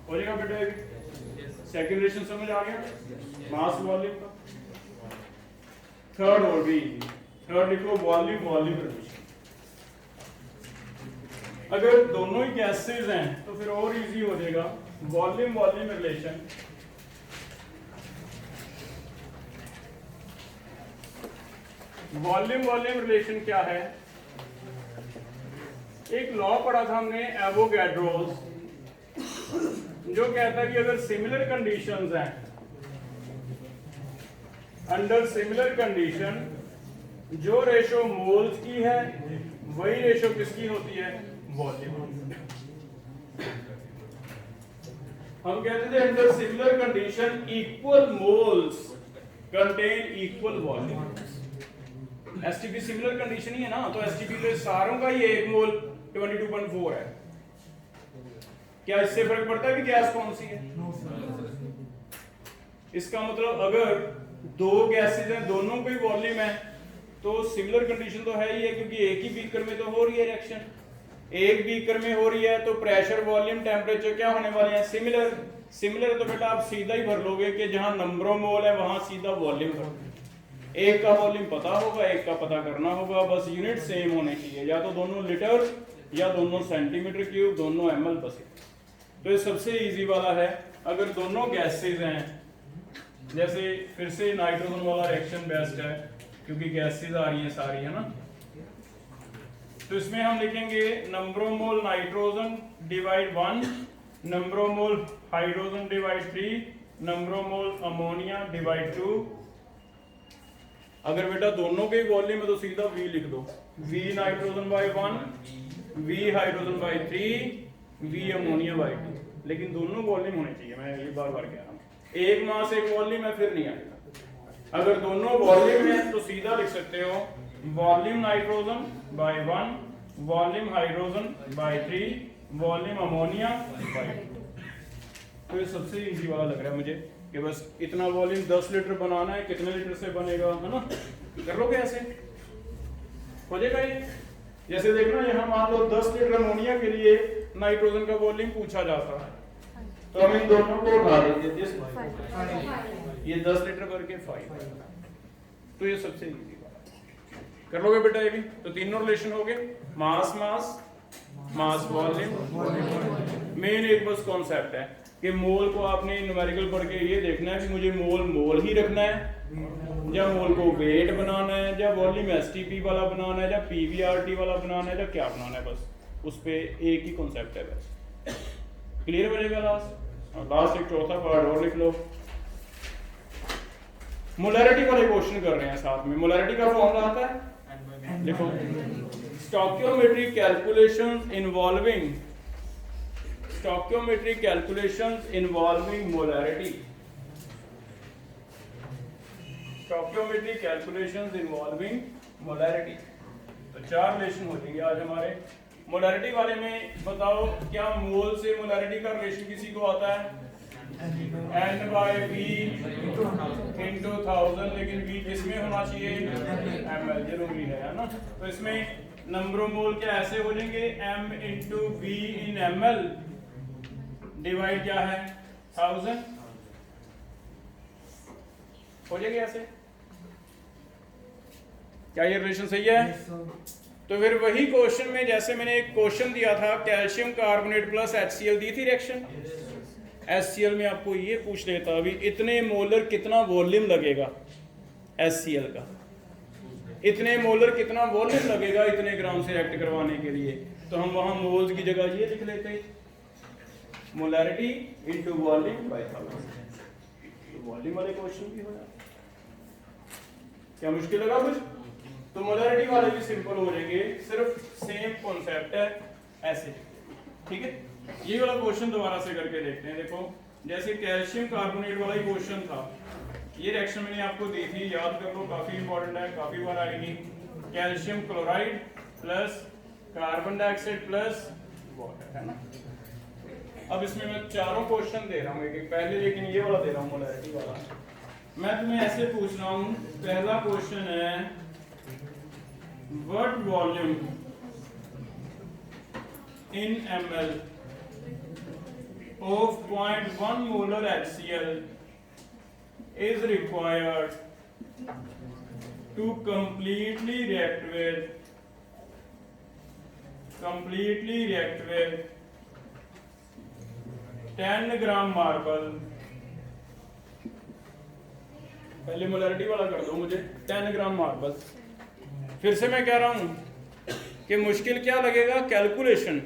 हो जाएगा बेटा। सेकंड रिलेशन समझ आ गया, मास वॉल्यूम का। थर्ड और भी, थर्ड लिखो वॉल्यूम वॉल्यूम रिलेशन। अगर दोनों ही गैसेस हैं तो फिर और इजी हो जाएगा, volume volume relation. Volume volume relation क्या है, एक लॉ पढ़ा था हमने एवोगैड्रोस, जो कहता है कि अगर सिमिलर कंडीशंस हैं, अंडर सिमिलर कंडीशन जो रेशो मोल्स की है वही रेशो किसकी होती है, वॉल्यूम। हम कहते थे under similar condition equal moles contain equal volume. STP similar condition ही है ना, तो एसटीपी के सारों का ही 1 मोल 22.4 है। क्या इससे फर्क पड़ता है कि गैस कौन सी है? इसका मतलब अगर दो गैसेस हैं, दोनों को ही वॉल्यूम है, तो सिमिलर कंडीशन तो है ही है, क्योंकि एक ही बीकर में तो हो रही है रिएक्शन, एक बीकर में हो रही है, तो प्रेशर वॉल्यूम टेम्परेचर क्या होने वाले हैं, सिमिलर। सिमिलर तो बेटा आप सीधा ही भर लोगे कि जहां नंबर ऑफ मोल है वहां सीधा वॉल्यूम भर, एक का वॉल्यूम पता होगा, एक का पता करना होगा, बस यूनिट सेम होने चाहिए, या तो दोनों लीटर या दोनों सेंटीमीटर क्यूब, दोनों ml बस। तो ये सबसे इजी वाला है। अगर दोनों गैसेस हैं, जैसे फिर से नाइट्रोजन वाला रिएक्शन बेस्ट है क्योंकि गैसेस आ रही हैं सारी, है ना। तो इसमें हम लिखेंगे number of mole nitrogen divide 1, number of mole hydrogen divide 3, number of mole ammonia divide 2। अगर बेटा दोनों के वॉल्यूम है तो सीधा V लिख दो, V nitrogen by 1, V hydrogen by 3, V ammonia by 2। लेकिन दोनों वॉल्यूम होने चाहिए, मैं ये बार बार कह रहा हूँ, एक मास एक वॉल्यूम है फिर नहीं आएगा। अगर दोनों वॉल्यूम है तो सीधा लिख सकते हो volume nitrogen by 1, volume hydrogen by 3, volume ammonia by 2। तो ये सबसे इजी वाला लग रहा है मुझे कि बस इतना वॉल्यूम 10 लीटर बनाना है, कितने लीटर से बनेगा, है ना। कर लो कैसे हो जाएगा ये। जैसे देखना यहाँ मान लो 10 लीटर अमोनिया के लिए नाइट्रोजन का वॉल्यूम पूछा जाता है, तो हम इन दोनों को उठा देंगे, ये 10 लीटर करके 5। तो ये सबसे इजी वाला कर लोगे बेटा ये भी। तो तीनों रिलेशन हो गए, मास मास मास वॉल्यूम। मेन एक बस कॉन्सेप्ट है कि मोल को आपने न्यूमेरिकल पढ़ के ये देखना है कि मुझे मोल मोल ही रखना है, या मोल को वेट बनाना है, या वॉल्यूम एसटीपी वाला बनाना है, या पीवीआरटी वाला बनाना है, या क्या बनाना है, बस उस पे एक ही कॉन्सेप्ट है बस। क्लियर बनेगा। लास्ट एक चौथा पार्ट और लिख लो। मोलैरिटी वाले क्वेश्चन कर रहे हैं साथ में। मोलैरिटी का फॉर्मूला आता है, देखो, stoichiometric calculations involving molarity. Stoichiometric calculations involving molarity. तो 4 रिलेशन हो जाएंगे आज हमारे। मोलैरिटी वाले में बताओ, क्या मोल से मोलैरिटी का रिलेशन किसी को आता है? N/V into 1000, लेकिन V किसमें होना चाहिए? ml, जरूरी है ना। तो इसमें नंबर ऑफ मोल क्या ऐसे हो जाएंगे, m into V in ml divide क्या है 1000 हो जाएगी ऐसे। क्या ये रिलेशन सही है? तो फिर वही क्वेश्चन में जैसे मैंने एक क्वेश्चन दिया था, कैल्शियम कार्बोनेट प्लस HCl दी थी रिएक्शन, HCl में आपको ये पूछ लेता अभी इतने मोलर कितना वॉल्यूम लगेगा HCl का, इतने मोलर कितना वॉल्यूम लगेगा इतने ग्राम से रिएक्ट करवाने के लिए, तो हम वहां मोल्स की जगह ये लिख लेते हैं molarity into volume by thousand. Volume वाले क्वेश्चन भी हो जाए, क्या मुश्किल लगा कुछ? तो मोलैरिटी वाले भी सिंपल हो जाएंगे, सिर्फ सेम कॉन्सेप्ट है ऐसे, ठीक है। ये वाला क्वेश्चन दोबारा से करके देखते हैं। देखो जैसे कैल्शियम कार्बोनेट वाला ही क्वेश्चन था, ये रिएक्शन मैंने आपको दी थी, याद कर लो, काफी इंपॉर्टेंट है, काफी बार आएगी। Calcium chloride plus carbon dioxide plus water, है ना। अब इसमें मैं चारों क्वेश्चन दे रहा हूँ एक एक, पहले लेकिन ये वाला दे रहा हूँ मोलैरिटी वाला। मैं तुम्हें ऐसे पूछ रहा हूँ, पहला क्वेश्चन है what volume in ml of 0.1 molar HCl is required to completely react with 10 gram marble. पहले मोलैरिटी वाला कर दो मुझे, 10 ग्राम मार्बल। फिर से मैं कह रहा हूं कि मुश्किल क्या लगेगा, कैलकुलेशन,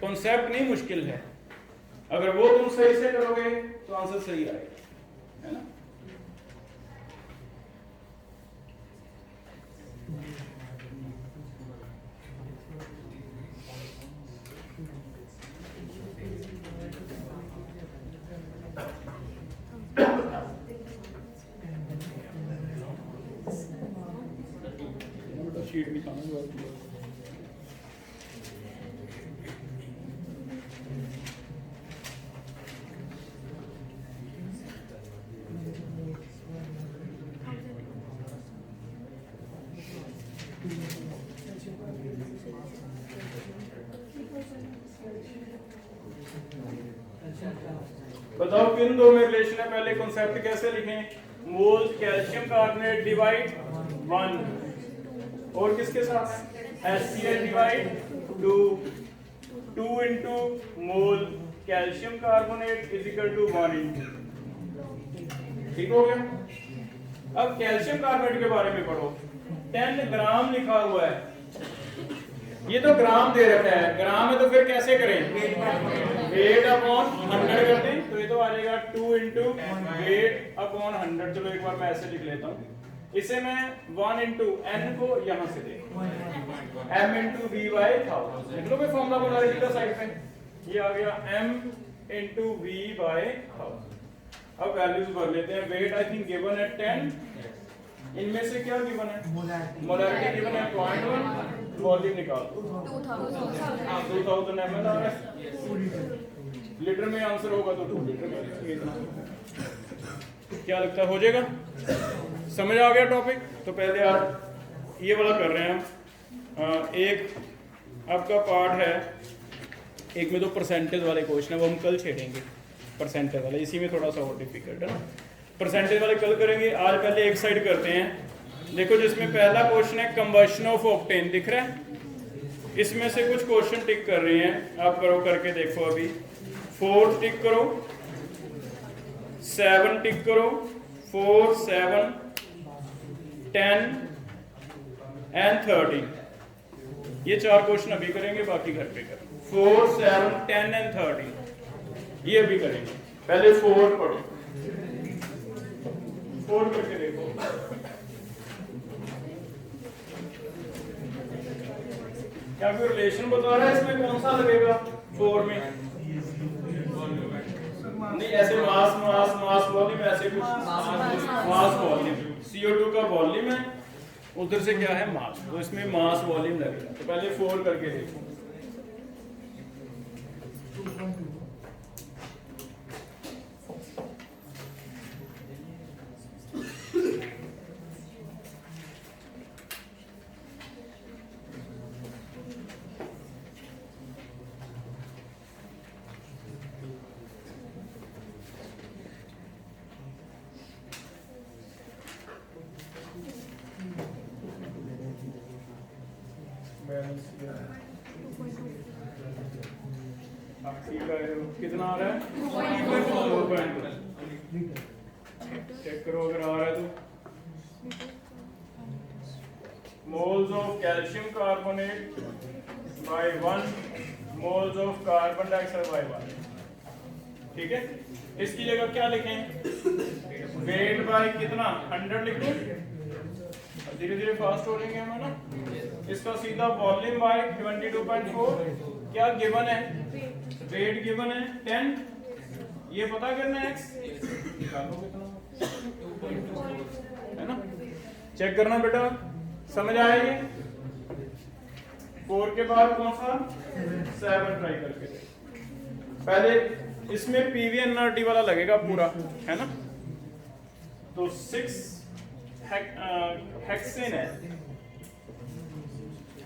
कॉन्सेप्ट नहीं मुश्किल है। अगर वो तुम सही से करोगे तो आंसर सही आएगा, है ना। शीट निकालना बताओ किन दो में रिलेशन है, पहले कॉन्सेप्ट कैसे लिखें, मोल कैल्शियम कार्बोनेट डिवाइड 1 और किसके साथ है HCl divide 2 into mole calcium carbonate is equal to 1 into, ठीक हो गया। अब कैल्शियम कार्बोनेट के बारे में पढ़ो, 10 ग्राम लिखा हुआ है, ये तो ग्राम दे रखा है, ग्राम है तो फिर कैसे करें, वेट अपॉन 100 कर दें, तो ये तो आ जाएगा 2 into वेट अपॉन 100। चलो एक बार मैं ऐसे लिख लेता हूँ, इसे मैं 1 into n को यहां से देख m into v by 1000 लिख लो, फॉर्मूला मोलैरिटी का साइड पे ये आ गया m into v by 1000। अब वैल्यूज भर लेते हैं। वेट आई थिंक गिवन है 10, इनमें से क्या गिवन है, मोलैरिटी गिवन है 0.1, वॉल्यूम निकाल 2000 ml आ रहा है, लीटर में आंसर होगा तो 2 लीटर में क्या लगता है हो जाएगा, समझ आ गया टॉपिक। तो पहले आप ये वाला कर रहे हैं, एक आपका पार्ट है, एक में तो परसेंटेज वाले क्वेश्चन है, वो हम कल छेड़ेंगे, परसेंटेज वाले इसी में थोड़ा सा और डिफिकल्ट है ना, परसेंटेज वाले कल करेंगे। आज पहले एक साइड करते हैं। देखो जिसमें पहला क्वेश्चन है कंबशन ऑफ ऑक्टेन, दिख रहा है, इसमें से कुछ क्वेश्चन टिक कर रहे हैं, आप करो, करके देखो। अभी 4 टिक करो, 7 टिक करो, 4 7 10 and 13, ये 4 क्वेश्चन अभी करेंगे, बाकी घर पे करेंगे। 4 7 10 and 13 ये अभी करेंगे। पहले 4 पढ़ो, 4 करके देखो। क्या कोई रिलेशन बता रहा है इसमें, कौन सा लगेगा 4 में, नहीं ऐसे मास मास मास वॉल्यूम, ऐसे कुछ मास वॉल्यूम, CO2 का वॉल्यूम है, उधर से क्या है मास, तो इसमें मास वॉल्यूम लगेगा। तो पहले 4 करके देखो। कितना आ रहा है 2.2। चेक करो अगर आ रहा है तो। Moles of calcium carbonate by 1 moles of carbon dioxide by 1। ठीक है, इसकी जगह क्या लिखें, वेट बाय कितना 100 लिख दो, धीरे धीरे फास्ट हो जाएंगे हम, है ना। इसका सीधा वॉल्यूम बाय 22.4। क्या गिवन है, वेट गिवन है 10, ये पता करना है x, निकालो कितना है ना, चेक करना बेटा, समझ आया ये। 4 के बाद कौन सा 7 ट्राई करके पहले इसमें PVNRT वाला लगेगा पूरा, है ना। तो 6 हेक्सेन है।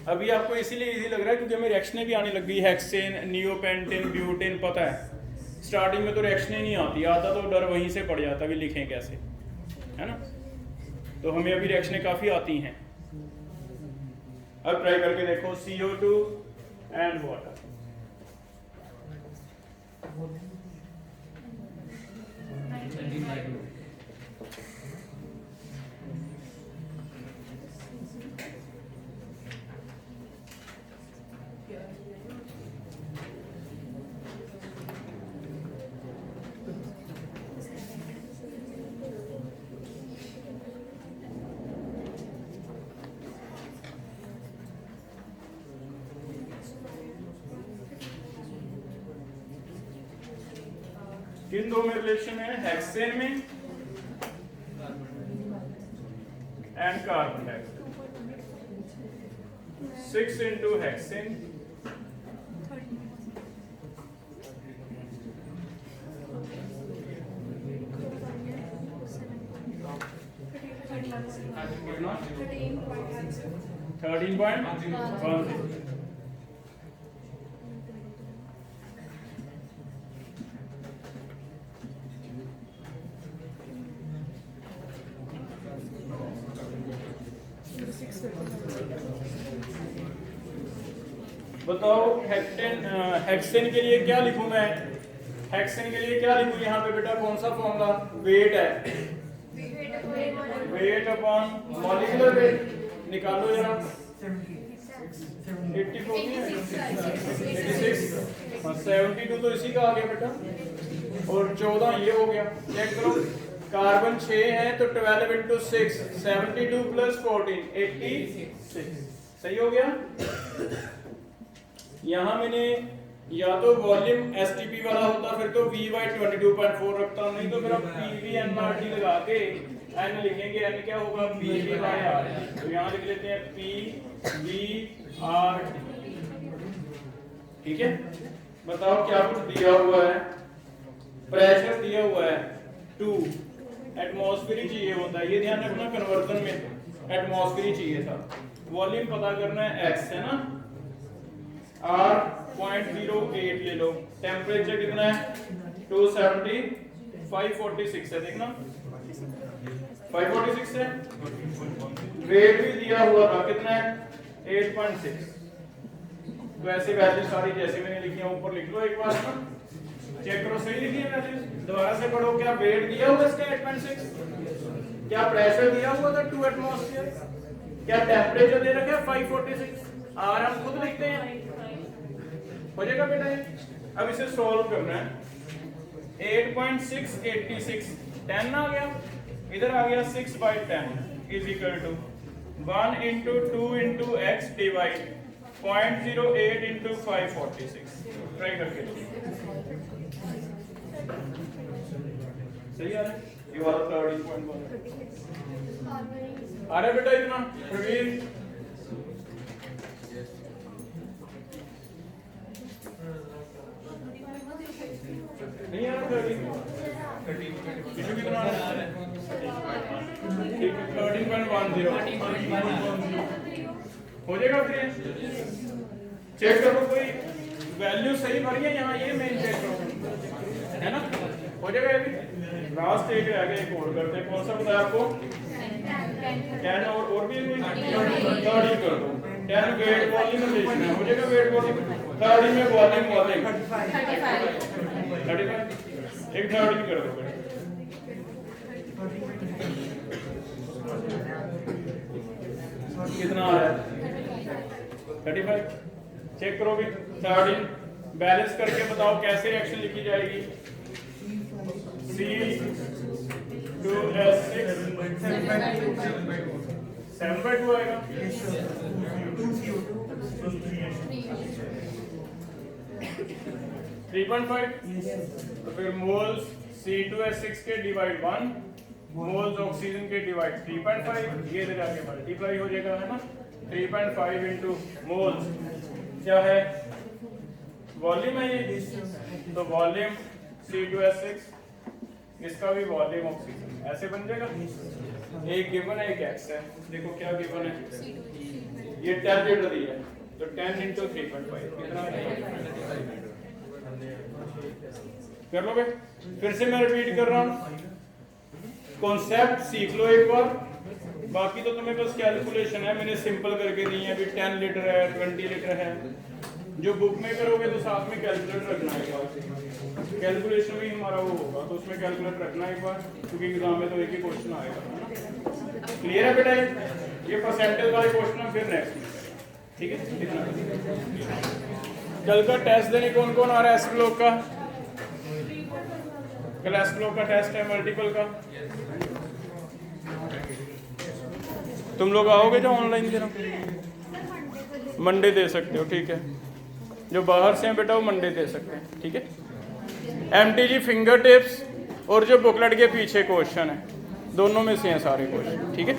अभी आपको इसीलिए इजी लग रहा है क्योंकि हमें रिएक्शनें भी आने लग गई, हेक्सेन, नियोपेंटेन, ब्यूटेन, पता है स्टार्टिंग में तो रिएक्शनें नहीं आती, आता तो डर वहीं से पड़ जाता भी लिखें कैसे, है ना। तो हमें अभी रिएक्शनें काफ़ी आती हैं। अब ट्राई करके देखो, CO2 एंड वाटर। किन दो में रिलेशन है, हेक्सेन में and carbon dioxide. 6 into hexane 13.10। बताओ हेक्सेन के लिए क्या लिखूं मैं, हेक्सेन के लिए क्या लिखूं यहाँ पे बेटा, कौन सा फॉर्मूला, वेट है, वेट अपॉन मॉलिक्यूलर वेट, निकालो जरा 84 72 तो इसी का आ गया बेटा, और 14 ये हो गया। चेक करो, कार्बन 6 है तो 12 into 6 72 plus 14 86, सही हो गया। यहां मैंने या तो वॉल्यूम STP वाला होता फिर तो V/22.4 रखता, नहीं तो फिर आप PVNRT लगा के n लिखेंगे, n क्या होगा PV/R, तो यहां लिख लेते हैं PVRT। ठीक है, बताओ क्या कुछ दिया हुआ है, प्रेशर दिया हुआ है 2, एटमॉस्फेरिक चाहिए होता है, ये ध्यान रखना कन्वर्जन में एटमॉस्फेरिक चाहिए था। वॉल्यूम पता करना है x, है ना, R 0.08 ले लो, टेम्परेचर कितना है 270, 546 है, देखना 546 है। वेट भी दिया हुआ था कितना है 8.6, तो ऐसे वैल्यू सारी जैसे मैंने लिखी है ऊपर लिख लो एक बार, चेक करो सही लिखी है वैल्यू, दोबारा से पढ़ो। क्या वेट दिया हुआ इसका 8.6, क्या प्रेशर दिया हुआ था 2 एटमॉस्फेयर, क्या टेम्परेचर दे रखा है 546, आर हम खुद लिखते हैं, हो जाएगा बेटा ये। अब इसे सॉल्व करना है, 8.686 10 आ गया, इधर आ गया 6/10 is equal to 1 into 2 into x divide 0.08 into 546। Try करके सही आ रहा है, ये वाला 30.1 आ रहा है बेटा इतना, प्रवीण नहीं आ रहा 30 कितना आ रहा है 13.10 हो जाएगा। फिर चेक करो कोई वैल्यू सही भरी है यहाँ, ये मेन चेक करो, है ना, हो जाएगा। अभी लास्ट एक रह गया, एक और करते हैं, कौन सा बताया आपको 10, और भी कोई 30 कर दो, 10 वेट वॉल्यूम रिलेशन है, हो जाएगा वेट वॉल्यूम। 30 में वॉल्यूम 35 एक 30 कर दो बेटा। कितना आ रहा है 35 चेक करोगे 13 बैलेंस करके बताओ कैसे रिएक्शन लिखी जाएगी C2S6 7/2 आएगा 3.5 तो फिर मोल्स C2H6 के डिवाइड 1 मोल्स ऑक्सीजन के डिवाइड 3.5 ये इधर आके मल्टीप्लाई हो जाएगा है ना 3.5 इंटू मोल्स क्या है वॉल्यूम है ये तो वॉल्यूम C2H6 इसका भी वॉल्यूम ऑक्सीजन ऐसे बन जाएगा एक गिवन है एक एक्स है देखो क्या गिवन है ये 10 लीटर दिया है तो 10 इंटू 3.5 कितना कर लोगे फिर से मैं रिपीट कर रहा हूं कॉन्सेप्ट सीख लो एक बार बाकी तो तुम्हें बस कैलकुलेशन है मैंने सिंपल करके दी है अभी 10 लीटर है 20 लीटर है जो बुक में करोगे तो साथ में कैलकुलेटर रखना है एक बार कैलकुलेशन भी हमारा वो होगा तो उसमें कैलकुलेटर रखना एक बार क्योंकि एग्जाम में तो एक ही क्वेश्चन आएगा क्लियर है बेटा ये परसेंटेज वाले क्वेश्चन है फिर नेक्स्ट ठीक है इतना कल का टेस्ट देने कौन कौन आ रहा है एस ब्लॉक का कल एस ब्लॉक का टेस्ट है मल्टीपल का तुम लोग आओगे जो ऑनलाइन देना मंडे दे सकते हो ठीक है जो बाहर से हैं बेटा वो मंडे दे सकते हैं ठीक है एमटीजी फिंगर टिप्स और जो बुकलेट के पीछे क्वेश्चन है दोनों में से हैं सारे क्वेश्चन ठीक है।